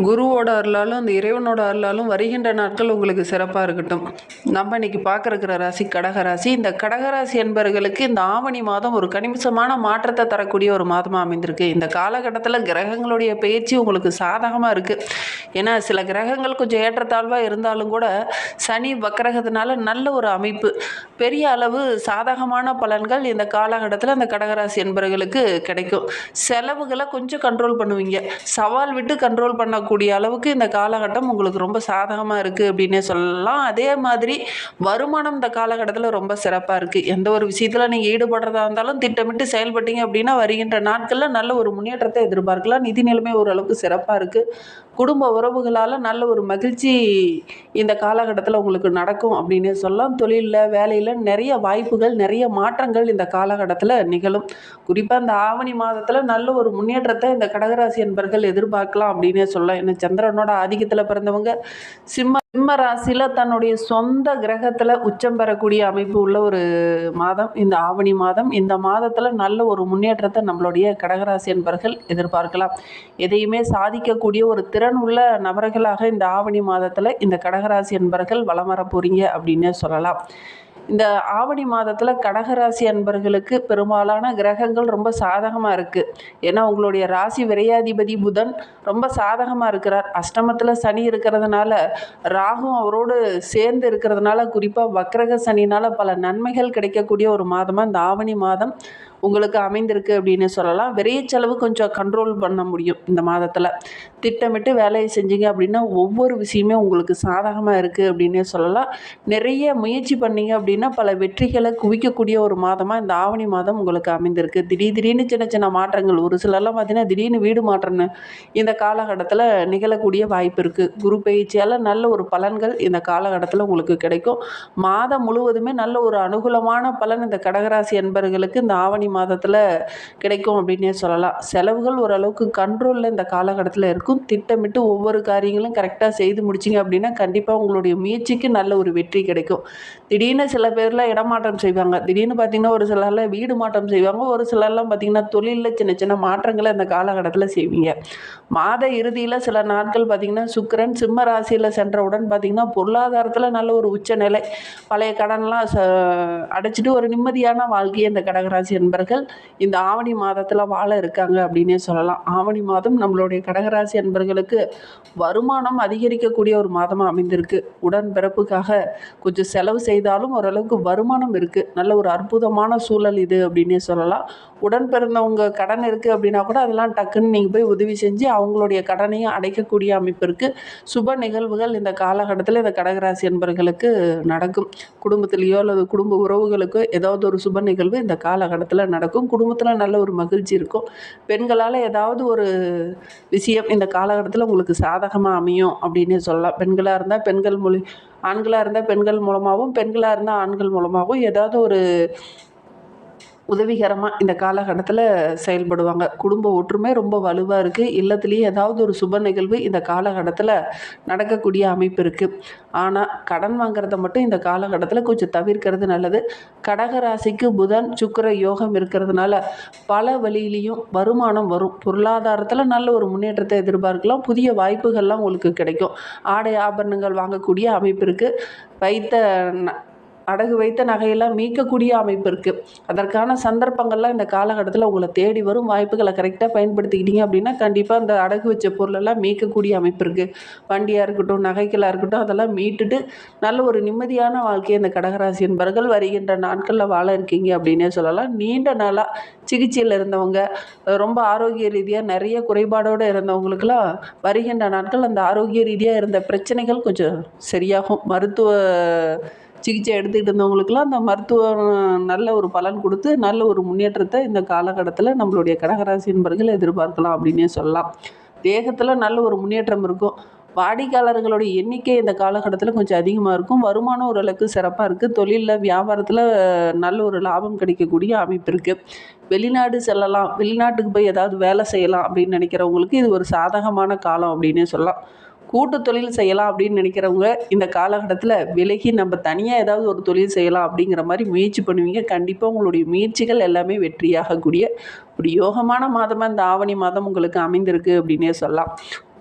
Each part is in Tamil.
குருவோட அருளாலும், அந்த இறைவனோட அருளாலும் வருகின்ற நாட்கள் உங்களுக்கு சிறப்பா இருக்கட்டும். நம்ம இன்னைக்கு பார்க்க ராசி கடகராசி. இந்த கடகராசி என்பவர்களுக்கு இந்த ஆவணி மாதம் ஒரு கணிசமான மாற்றத்தை தரக்கூடிய ஒரு மாதமா அமைந்திருக்கு. இந்த காலகட்டத்தில் கிரகங்களுடைய பெயர்ச்சி உங்களுக்கு சாதகமாக இருக்கு. ஏன்னா சில கிரகங்கள் கொஞ்சம் ஏற்றத்தாழ்வா இருந்தாலும் கூட சனி வக்கரகத்தினால நல்ல ஒரு அமைப்பு, பெரிய அளவு சாதகமான பலன்கள் இந்த காலகட்டத்தில் அந்த கடகராசி என்பவர்களுக்கு கிடைக்கும். செலவுகளை கொஞ்சம் கண்ட்ரோல் பண்ணுவீங்க. சவால் விட்டு கண்ட்ரோல் பண்ணக்கூடிய அளவுக்கு இந்த காலகட்டம் உங்களுக்கு ரொம்ப சாதகமாக இருக்குது அப்படின்னே சொல்லலாம். அதே மாதிரி வருமானம் இந்த காலகட்டத்தில் ரொம்ப சிறப்பாக இருக்குது. எந்த ஒரு விஷயத்தில் நீங்கள் ஈடுபடுறதா இருந்தாலும் திட்டமிட்டு செயல்பட்டீங்க அப்படின்னா வருகின்ற நாட்களில் நல்ல ஒரு முன்னேற்றத்தை எதிர்பார்க்கலாம். நிதி நிலைமை ஓரளவுக்கு சிறப்பாக இருக்குது. குடும்ப உறவுகளால் நல்ல ஒரு மகிழ்ச்சி இந்த காலகட்டத்தில் உங்களுக்கு நடக்கும் அப்படின்னே சொல்லலாம். தொழிலில், வேலையில் நிறைய வாய்ப்புகள், நிறைய மாற்றங்கள் இந்த காலகட்டத்தில் நிகழும். குறிப்பாக இந்த ஆவணி மாதத்தில் நல்ல ஒரு முன்னேற்றத்தை இந்த கடகராசி என்பர்கள் எதிர்பார்க்கலாம் அப்படின்னே சொல்லலாம். ஏன்னா சந்திரனோட ஆதிக்கத்தில் பிறந்தவங்க சிம்ம ராசியில் தன்னுடைய சொந்த கிரகத்தில் உச்சம் பெறக்கூடிய அமைப்பு உள்ள ஒரு மாதம் இந்த ஆவணி மாதம். இந்த மாதத்தில் நல்ல ஒரு முன்னேற்றத்தை நம்மளுடைய கடகராசி என்பர்கள் எதிர்பார்க்கலாம். எதையுமே சாதிக்கக்கூடிய ஒரு திறன் உள்ள நபர்களாக இந்த ஆவணி மாதத்தில் இந்த கடகராசி என்பர்கள் வலம் வர போறீங்க அப்படின்னு சொல்லலாம். இந்த ஆவணி மாதத்தில் கடகராசி அன்பர்களுக்கு பெரும்பாலான கிரகங்கள் ரொம்ப சாதகமாக இருக்குது. ஏன்னா உங்களுடைய ராசி விரையாதிபதி புதன் ரொம்ப சாதகமாக இருக்கிறார். அஷ்டமத்தில் சனி இருக்கிறதுனால, ராகும் அவரோடு சேர்ந்து இருக்கிறதுனால, குறிப்பாக வக்ரக சனினால் பல நன்மைகள் கிடைக்கக்கூடிய ஒரு மாதமாக இந்த ஆவணி மாதம் உங்களுக்கு அமைந்திருக்கு அப்படின்னு சொல்லலாம். விரைய செலவு கொஞ்சம் கண்ட்ரோல் பண்ண முடியும் இந்த மாதத்தில். திட்டமிட்டு வேலையை செஞ்சீங்க அப்படின்னா ஒவ்வொரு விஷயமே உங்களுக்கு சாதகமாக இருக்குது அப்படின்னே சொல்லலாம். நிறைய முயற்சி பண்ணீங்க அப்படின்னா பல வெற்றிகளை குவிக்கக்கூடிய ஒரு மாதமாக இந்த ஆவணி மாதம் உங்களுக்கு அமைந்திருக்கு. திடீர்னு சின்ன சின்ன மாற்றங்கள், ஒரு சிலர்லாம் பார்த்தீங்கன்னா திடீர்னு வீடு மாற்றம்னு இந்த காலகட்டத்தில் நிகழக்கூடிய வாய்ப்பு இருக்குது. குரு பயிற்சியால் நல்ல ஒரு பலன்கள் இந்த காலகட்டத்தில் உங்களுக்கு கிடைக்கும். மாதம் முழுவதுமே நல்ல ஒரு அனுகூலமான பலன் இந்த கடகராசி என்பர்களுக்கு இந்த ஆவணி மாதத்தில் கிடைக்கும் அப்படின்னே சொல்லலாம். செலவுகள் ஓரளவுக்கு கண்ட்ரோலில் இந்த காலகட்டத்தில் இருக்கும். திட்டமிட்டு ஒவ்வொரு காரியங்களும் கரெக்டாக செய்து முடிச்சிங்க அப்படின்னா கண்டிப்பாக உங்களுடைய முயற்சிக்கு நல்ல ஒரு வெற்றி கிடைக்கும். திடீர்னு சில பேர்லாம் இடமாற்றம் செய்வாங்க. திடீர்னு பார்த்திங்கன்னா ஒரு சிலர்லாம் வீடு மாற்றம் செய்வாங்க. ஒரு சிலர்லாம் பார்த்திங்கன்னா தொழிலில் சின்ன சின்ன மாற்றங்களை இந்த காலகட்டத்தில் செய்வீங்க. மாத இறுதியில் சில நாட்கள் பார்த்திங்கன்னா சுக்கிரன் சிம்ம ராசியில் சென்றவுடன் பார்த்திங்கன்னா பொருளாதாரத்தில் நல்ல ஒரு உச்சநிலை, பழைய கடன்லாம் அடைச்சிட்டு ஒரு நிம்மதியான வாழ்க்கையை இந்த கடகராசி என்பர்கள் இந்த ஆவணி மாதத்தில் வாழ இருக்காங்க அப்படின்னே சொல்லலாம். ஆவணி மாதம் நம்மளுடைய கடகராசி என்பர்களுக்கு வருமானம் அதிகரிக்கக்கூடிய ஒரு மாதமாக அமைந்திருக்கு. உடன்பிறப்புக்காக கொஞ்சம் செலவு செய்தாலும் ஓரளவுக்கு வருமானம் இருக்குது. நல்ல ஒரு அற்புதமான சூழல் இது அப்படின்னே சொல்லலாம். உடன் பிறந்தவங்க கடன் இருக்குது அப்படின்னா கூட அதெல்லாம் டக்குன்னு நீங்கள் போய் உதவி செஞ்சு அவங்களுடைய கடனையும் அடைக்கக்கூடிய அமைப்பு இருக்குது. சுப நிகழ்வுகள் இந்த காலகட்டத்தில் இந்த கடகராசி என்பர்களுக்கு நடக்கும். குடும்பத்திலேயோ அல்லது குடும்ப உறவுகளுக்கோ ஏதாவது ஒரு சுப நிகழ்வு இந்த காலகட்டத்தில் நடக்கும். குடும்பத்தில் நல்ல ஒரு மகிழ்ச்சி இருக்கும். பெண்களால் ஏதாவது ஒரு விஷயம் இந்த காலகட்டத்தில் உங்களுக்கு சாதகமாக அமையும் அப்படின்னு சொல்லலாம். பெண்களாக இருந்தால் பெண்கள் ஆண்களாக இருந்தால் பெண்கள் மூலமாகவும், பெண்களாக இருந்தால் ஆண்கள் மூலமாகவும் ஏதாவது ஒரு உதவிகரமாக இந்த காலகட்டத்தில் செயல்படுவாங்க. குடும்ப ஒற்றுமை ரொம்ப வலுவாக இருக்குது. இல்லத்துலேயே ஏதாவது ஒரு சுப நிகழ்வு இந்த காலகட்டத்தில் நடக்கக்கூடிய அமைப்பு இருக்குது. ஆனால் கடன் வாங்குறத மட்டும் இந்த காலகட்டத்தில் கொஞ்சம் தவிர்க்கிறது நல்லது. கடகராசிக்கு புதன் சுக்கிர யோகம் இருக்கிறதுனால பல வழியிலையும் வருமானம் வரும். பொருளாதாரத்தில் நல்ல ஒரு முன்னேற்றத்தை எதிர்பார்க்கலாம். புதிய வாய்ப்புகள்லாம் உங்களுக்கு கிடைக்கும். ஆடை ஆபரணங்கள் வாங்கக்கூடிய அமைப்பு இருக்குது. அடகு வைத்த நகையெல்லாம் மீட்கக்கூடிய அமைப்பு இருக்குது. அதற்கான சந்தர்ப்பங்கள்லாம் இந்த காலகட்டத்தில் உங்களை தேடி வரும். வாய்ப்புகளை கரெக்டாக பயன்படுத்திக்கிட்டீங்க அப்படின்னா கண்டிப்பாக அந்த அடகு வச்ச பொருளெல்லாம் மீட்கக்கூடிய அமைப்பு இருக்குது. வண்டியாக இருக்கட்டும், நகைகளாக இருக்கட்டும், அதெல்லாம் மீட்டுட்டு நல்ல ஒரு நிம்மதியான வாழ்க்கையை இந்த கடகராசி என்பவர்கள் வருகின்ற நாட்களில் வாழ இருக்கீங்க அப்படின்னே சொல்லலாம். நீண்ட நாளாக சிகிச்சையில் இருந்தவங்க, ரொம்ப ஆரோக்கிய ரீதியாக நிறைய குறைபாடோடு இருந்தவங்களுக்கெல்லாம் வருகின்ற நாட்கள் அந்த ஆரோக்கிய ரீதியாக இருந்த பிரச்சனைகள் கொஞ்சம் சரியாகும். மருத்துவ சிகிச்சை எடுத்துக்கிட்டு இருந்தவங்களுக்கெல்லாம் அந்த மருத்துவம் நல்ல ஒரு பலன் கொடுத்து நல்ல ஒரு முன்னேற்றத்தை இந்த காலகட்டத்தில் நம்மளுடைய கடகராசி என்பர்கள் எதிர்பார்க்கலாம் அப்படின்னே சொல்லலாம். தேகத்தில் நல்ல ஒரு முன்னேற்றம் இருக்கும். வாடிக்கையாளர்களுடைய எண்ணிக்கை இந்த காலகட்டத்தில் கொஞ்சம் அதிகமாக இருக்கும். வருமானம் ஓரளவுக்கு சிறப்பாக இருக்குது. தொழிலில், வியாபாரத்தில் நல்ல ஒரு லாபம் கிடைக்கக்கூடிய அமைப்பு இருக்குது. வெளிநாடு செல்லலாம், வெளிநாட்டுக்கு போய் ஏதாவது வேலை செய்யலாம் அப்படின்னு நினைக்கிறவங்களுக்கு இது ஒரு சாதகமான காலம் அப்படின்னே சொல்லலாம். கூட்டு தொழில் செய்யலாம் அப்படின்னு நினைக்கிறவங்க இந்த காலகட்டத்தில் விலகி நம்ம தனியாக ஏதாவது ஒரு தொழில் செய்யலாம் அப்படிங்கிற மாதிரி முயற்சி பண்ணுவீங்க. கண்டிப்பாக உங்களுடைய முயற்சிகள் எல்லாமே வெற்றியாகக்கூடிய ஒரு யோகமான மாதமாக இந்த ஆவணி மாதம் உங்களுக்கு அமைந்திருக்கு அப்படின்னே சொல்லலாம்.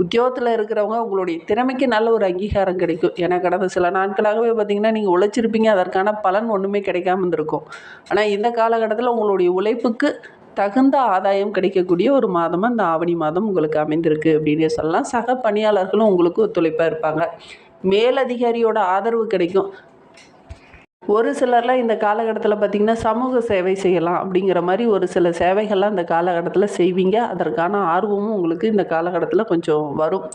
உத்தியோகத்தில் இருக்கிறவங்க உங்களுடைய திறமைக்கு நல்ல ஒரு அங்கீகாரம் கிடைக்கும். ஏன்னா கடந்த சில நாட்களாகவே பார்த்திங்கன்னா நீங்கள் உழைச்சிருப்பீங்க, அதற்கான பலன் ஒன்றுமே கிடைக்காம இருந்திருக்கும். ஆனால் இந்த காலகட்டத்தில் உங்களுடைய உழைப்புக்கு தகுந்த ஆதாயம் கிடைக்கக்கூடிய ஒரு மாதமாக இந்த ஆவணி மாதம் உங்களுக்கு அமைந்திருக்கு அப்படின்னே சொல்லலாம். சக பணியாளர்களும் உங்களுக்கு ஒத்துழைப்பாக இருப்பாங்க. மேலதிகாரியோட ஆதரவு கிடைக்கும். ஒரு சிலர்லாம் இந்த காலகட்டத்தில் பார்த்திங்கன்னா சமூக சேவை செய்யலாம் அப்படிங்கிற மாதிரி ஒரு சில சேவைகள்லாம் இந்த காலகட்டத்தில் செய்வீங்க. அதற்கான ஆர்வமும் உங்களுக்கு இந்த காலகட்டத்தில் கொஞ்சம் வரும்.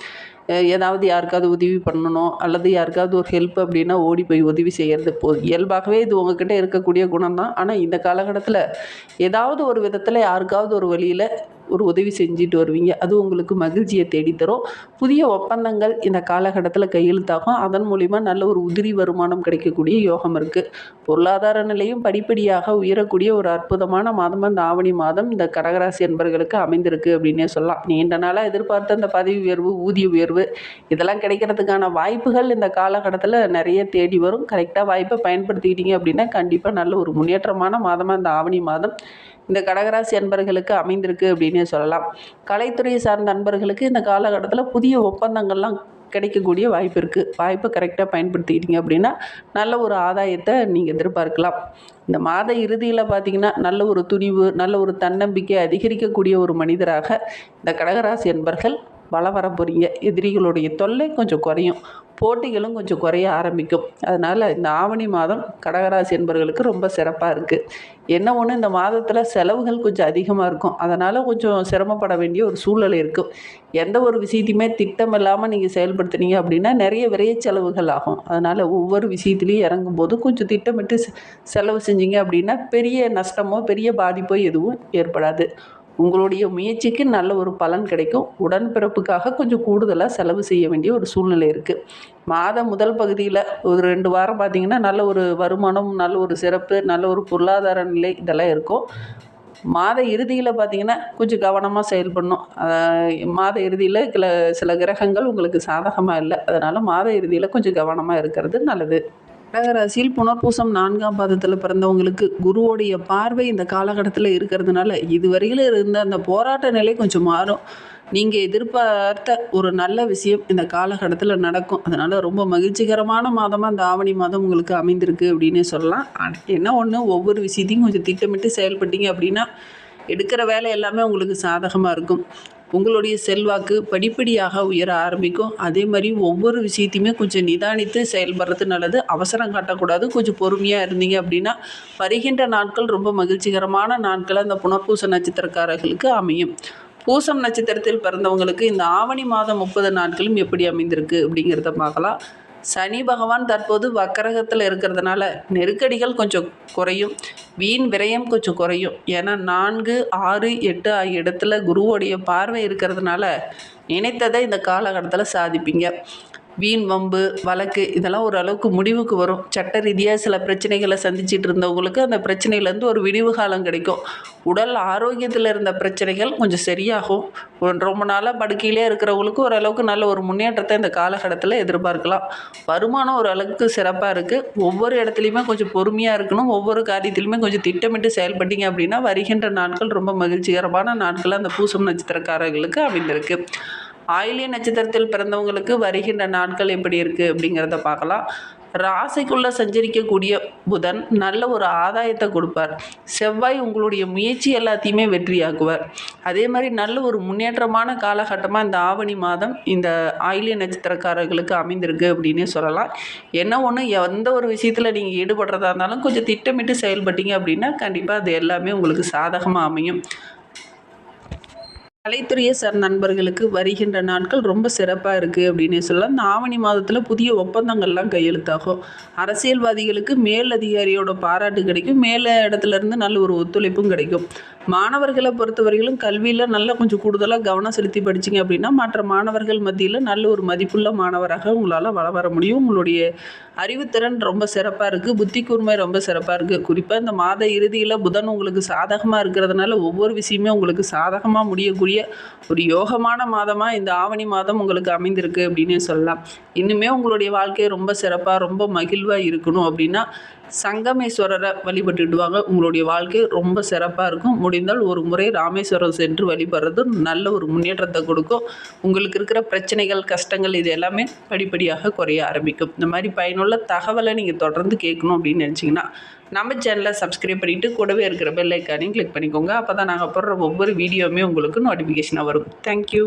ஏதாவது யாருக்காவது உதவி பண்ணணும் அல்லது யாருக்காவது ஒரு ஹெல்ப் அப்படின்னா ஓடி போய் உதவி செய்கிறது இயல்பாகவே இது உங்ககிட்ட இருக்கக்கூடிய குணம் தான். ஆனால் இந்த காலகட்டத்தில் ஏதாவது ஒரு விதத்தில் யாருக்காவது ஒரு வழியில் ஒரு உதவி செஞ்சுட்டு வருவீங்க. அது உங்களுக்கு மகிழ்ச்சியை தேடித்தரும். புதிய ஒப்பந்தங்கள் இந்த காலகட்டத்தில் கையெழுத்தாகும். அதன் மூலிமா நல்ல ஒரு உதிரி வருமானம் கிடைக்கக்கூடிய யோகம் இருக்குது. பொருளாதார நிலையும் படிப்படியாக உயரக்கூடிய ஒரு அற்புதமான மாதமாக இந்த ஆவணி மாதம் இந்த கடகராசி என்பவர்களுக்கு அமைந்திருக்கு அப்படின்னே சொல்லலாம். நீண்ட நாளாக எதிர்பார்த்த அந்த பதவி உயர்வு, ஊதிய உயர்வு இதெல்லாம் கிடைக்கிறதுக்கான வாய்ப்புகள் இந்த காலகட்டத்தில் நிறைய தேடி வரும். கரெக்டாக வாய்ப்பை பயன்படுத்திக்கிட்டீங்க அப்படின்னா கண்டிப்பாக நல்ல ஒரு முன்னேற்றமான மாதமாக இந்த ஆவணி மாதம் இந்த கடகராசி அன்பர்களுக்கு அமைந்திருக்கு அப்படின்னே சொல்லலாம். கலைத்துறையை சார்ந்த நண்பர்களுக்கு இந்த காலகட்டத்தில் புதிய ஒப்பந்தங்கள்லாம் கிடைக்கக்கூடிய வாய்ப்பு இருக்குது. வாய்ப்பை கரெக்டாக பயன்படுத்திக்கிட்டீங்க அப்படின்னா நல்ல ஒரு ஆதாயத்தை நீங்கள் எதிர்பார்க்கலாம். இந்த மாத இறுதியில் பார்த்திங்கன்னா நல்ல ஒரு துணிவு, நல்ல ஒரு தன்னம்பிக்கை அதிகரிக்கக்கூடிய ஒரு மனிதராக இந்த கடகராசி அன்பர்கள் வளம் வர போகிறீங்க. எதிரிகளுடைய தொல்லை கொஞ்சம் குறையும், போட்டிகளும் கொஞ்சம் குறைய ஆரம்பிக்கும். அதனால் இந்த ஆவணி மாதம் கடகராசி என்பவர்களுக்கு ரொம்ப சிறப்பாக இருக்குது. என்ன ஒன்று, இந்த மாதத்தில் செலவுகள் கொஞ்சம் அதிகமாக இருக்கும். அதனால் கொஞ்சம் சிரமப்பட வேண்டிய ஒரு சூழ்நிலை இருக்கும். எந்த ஒரு விஷயத்தையுமே திட்டம் இல்லாமல் நீங்கள் செயல்படுத்துனீங்க அப்படின்னா நிறைய விரைய செலவுகள் ஆகும். அதனால் ஒவ்வொரு விஷயத்துலையும் இறங்கும்போது கொஞ்சம் திட்டமிட்டு செலவு செஞ்சீங்க அப்படின்னா பெரிய நஷ்டமோ பெரிய பாதிப்போ எதுவும் ஏற்படாது. உங்களுடைய முயற்சிக்கு நல்ல ஒரு பலன் கிடைக்கும். உடன்பிறப்புக்காக கொஞ்சம் கூடுதலாக செலவு செய்ய வேண்டிய ஒரு சூழ்நிலை இருக்குது. மாதம் முதல் பகுதியில் ஒரு 2 வாரம் பார்த்திங்கன்னா நல்ல ஒரு வருமானம், நல்ல ஒரு சிறப்பு, நல்ல ஒரு பொருளாதார நிலை இதெல்லாம் இருக்கும். மாத இறுதியில் பார்த்திங்கன்னா கொஞ்சம் கவனமாக செயல்படணும். மாத இறுதியில் சில கிரகங்கள் உங்களுக்கு சாதகமாக இல்லை. அதனால் மாத இறுதியில் கொஞ்சம் கவனமாக இருக்கிறது நல்லது. கடகராசியில் புனர்பூசம் 4ஆம் பாதத்தில் பிறந்தவங்களுக்கு குருவோடைய பார்வை இந்த காலகட்டத்தில் இருக்கிறதுனால இதுவரையில் இருந்த அந்த போராட்ட நிலை கொஞ்சம் மாறும். நீங்கள் எதிர்பார்த்த ஒரு நல்ல விஷயம் இந்த காலகட்டத்தில் நடக்கும். அதனால் ரொம்ப மகிழ்ச்சிகரமான மாதமாக இந்த ஆவணி மாதம் உங்களுக்கு அமைந்திருக்கு அப்படின்னே சொல்லலாம். என்ன ஒன்று, ஒவ்வொரு விஷயத்தையும் கொஞ்சம் திட்டமிட்டு செயல்பட்டீங்க அப்படின்னா எடுக்கிற வேலை எல்லாமே உங்களுக்கு சாதகமாக இருக்கும். உங்களுடைய செல்வாக்கு படிப்படியாக உயர ஆரம்பிக்கும். அதே மாதிரி ஒவ்வொரு விஷயத்தையுமே கொஞ்சம் நிதானித்து செயல்படுறது நல்லது. அவசரம் காட்டக்கூடாது. கொஞ்சம் பொறுமையாக இருந்தீங்க அப்படின்னா வருகின்ற நாட்கள் ரொம்ப மகிழ்ச்சிகரமான நாட்கள் அந்த புனர்பூச நட்சத்திரக்காரர்களுக்கு அமையும். பூசம் நட்சத்திரத்தில் பிறந்தவங்களுக்கு இந்த ஆவணி மாதம் 30 நாட்களும் எப்படி அமைந்திருக்கு அப்படிங்கிறத பார்க்கலாம். சனி பகவான் தற்போது வக்கரகத்தில் இருக்கிறதுனால நெருக்கடிகள் கொஞ்சம் குறையும், வீண் விரயம் கொஞ்சம் குறையும். ஏன்னா 4, 6, 8 ஆகிய இடத்துல குருவோடைய பார்வை இருக்கிறதுனால நினைத்ததை இந்த காலகட்டத்தில் சாதிப்பீங்க. வீண் வம்பு வழக்கு இதெல்லாம் ஓரளவுக்கு முடிவுக்கு வரும். சட்ட ரீதியாக சில பிரச்சனைகளை சந்திச்சிட்டு இருந்தவங்களுக்கு அந்த பிரச்சனையிலேருந்து ஒரு விடிவு காலம் கிடைக்கும். உடல் ஆரோக்கியத்தில் இருந்த பிரச்சனைகள் கொஞ்சம் சரியாகும். ரொம்ப நாளாக படுக்கையிலே இருக்கிறவங்களுக்கு ஓரளவுக்கு நல்ல ஒரு முன்னேற்றத்தை இந்த காலகட்டத்தில் எதிர்பார்க்கலாம். வருமானம் ஓரளவுக்கு சிறப்பாக இருக்குது. ஒவ்வொரு இடத்துலையுமே கொஞ்சம் பொறுமையாக இருக்கணும். ஒவ்வொரு காரியத்திலையுமே கொஞ்சம் திட்டமிட்டு செயல்பட்டீங்க அப்படின்னா வருகின்ற நாட்கள் ரொம்ப மகிழ்ச்சிகரமான நாட்கள் அந்த பூசம் நட்சத்திரக்காரர்களுக்கு அமைந்திருக்கு. ஆயில்ய நட்சத்திரத்தில் பிறந்தவங்களுக்கு வருகின்ற நாட்கள் எப்படி இருக்குது அப்படிங்கிறத பார்க்கலாம். ராசிக்குள்ளே சஞ்சரிக்கக்கூடிய புதன் நல்ல ஒரு ஆதாயத்தை கொடுப்பார். செவ்வாய் உங்களுடைய முயற்சி எல்லாத்தையுமே வெற்றியாக்குவார். அதே மாதிரி நல்ல ஒரு முன்னேற்றமான காலகட்டமாக இந்த ஆவணி மாதம் இந்த ஆயில்ய நட்சத்திரக்காரர்களுக்கு அமைந்திருக்கு அப்படின்னே சொல்லலாம். என்ன ஒன்று, எந்த ஒரு விஷயத்தில் நீங்கள் ஈடுபடுறதா இருந்தாலும் கொஞ்சம் திட்டமிட்டு செயல்பட்டீங்க அப்படின்னா கண்டிப்பாக அது எல்லாமே உங்களுக்கு சாதகமாக அமையும். கலைத்துறையை சார் நண்பர்களுக்கு வருகின்ற நாட்கள் ரொம்ப சிறப்பாக இருக்குது அப்படின்னு சொல்லலாம். இந்த ஆவணி மாதத்தில் புதிய ஒப்பந்தங்கள்லாம் கையெழுத்தாகும். அரசியல்வாதிகளுக்கு மேல் அதிகாரியோட பாராட்டு கிடைக்கும். மேல இடத்துலேருந்து நல்ல ஒரு ஒத்துழைப்பும் கிடைக்கும். மாணவர்களை பொறுத்தவரையிலும் கல்வியில் நல்லா கொஞ்சம் கூடுதலாக கவனம் செலுத்தி படிச்சிங்க அப்படின்னா மற்ற மாணவர்கள் மத்தியில் நல்ல ஒரு மதிப்புள்ள மாணவராக உங்களால் வர முடியும். உங்களுடைய அறிவுத்திறன் ரொம்ப சிறப்பாக இருக்குது, புத்தி கூர்மை ரொம்ப சிறப்பாக இருக்குது. குறிப்பாக இந்த மாத இறுதியில் புதன் உங்களுக்கு சாதகமாக இருக்கிறதுனால ஒவ்வொரு விஷயமே உங்களுக்கு சாதகமாக முடியக்கூடிய ஒரு யோகமான மாதமாக இந்த ஆவணி மாதம் உங்களுக்கு அமைந்திருக்கு அப்படின்னே சொல்லலாம். இன்னுமே உங்களுடைய வாழ்க்கை ரொம்ப சிறப்பாக ரொம்ப மகிழ்வாக இருக்கணும் அப்படின்னா சங்கமேஸ்வரரை வழிபட்டுடுவாங்க. உங்களுடைய வாழ்க்கை ரொம்ப சிறப்பாக இருக்கும். முடிந்தால் ஒரு முறை ராமேஸ்வரம் சென்று வழிபடுறது நல்ல ஒரு முன்னேற்றத்தை கொடுக்கும். உங்களுக்கு இருக்கிற பிரச்சனைகள் கஷ்டங்கள் இது எல்லாமே படிப்படியாக குறைய ஆரம்பிக்கும். இந்த மாதிரி பயனுள்ள தகவலை நீங்கள் தொடர்ந்து கேட்கணும் அப்படின்னு நினச்சிங்கன்னா நம்ம சேனலை சப்ஸ்கிரைப் பண்ணிவிட்டு கூடவே இருக்கிற பெல் ஐக்கானையும் கிளிக் பண்ணிக்கோங்க. அப்போ தான் நாங்கள் போடுற ஒவ்வொரு வீடியோவுமே உங்களுக்கு நோட்டிஃபிகேஷனாக வரும். தேங்க்யூ.